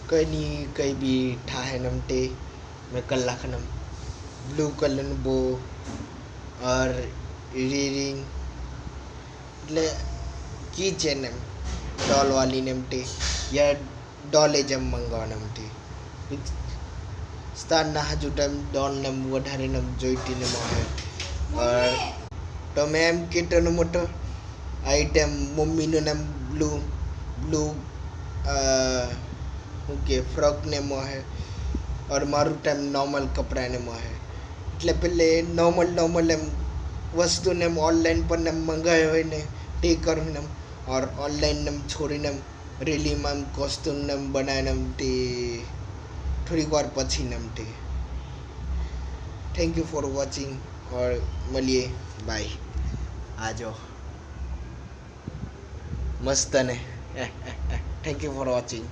કઈ ની કઈ બી ઠાહે નમતે મેં કલાક નમ બ્લू કલર બો और रीरिंग એટલે કી ચેન એમ ડોલ વાલી નમતે યા ડોલે જેમ મંગાવવા નમતી સ્થાનના હજુ ટાઈમ ડોલ નમ વધારે નમ જોઈતી ને મોહે और તો મેં એમ કીધું મોટો આઈટમ મમ્મીનું નામ બ્લુ શું કે ફ્રોક ને મોહે और મારું ટાઈમ નોર્મલ કપડાં ને મોહે એટલે પેલે નોર્મલ એમ વસ્તુને એમ ઓનલાઈન પર એમ મંગાવ્યો હોય ને તે કરું ને और ऑनलाइन એમ છોડીને એમ રેલીમાં એમ કોસ્ટ્યુમ ને એમ બનાવીને એમ તે થોડીક વાર પછી ને એમ તે થેન્ક યુ ફॉर वॉचिंग और મળીએ બાય આજો મસ્ત ને થેન્ક યુ ફॉर वॉचिंग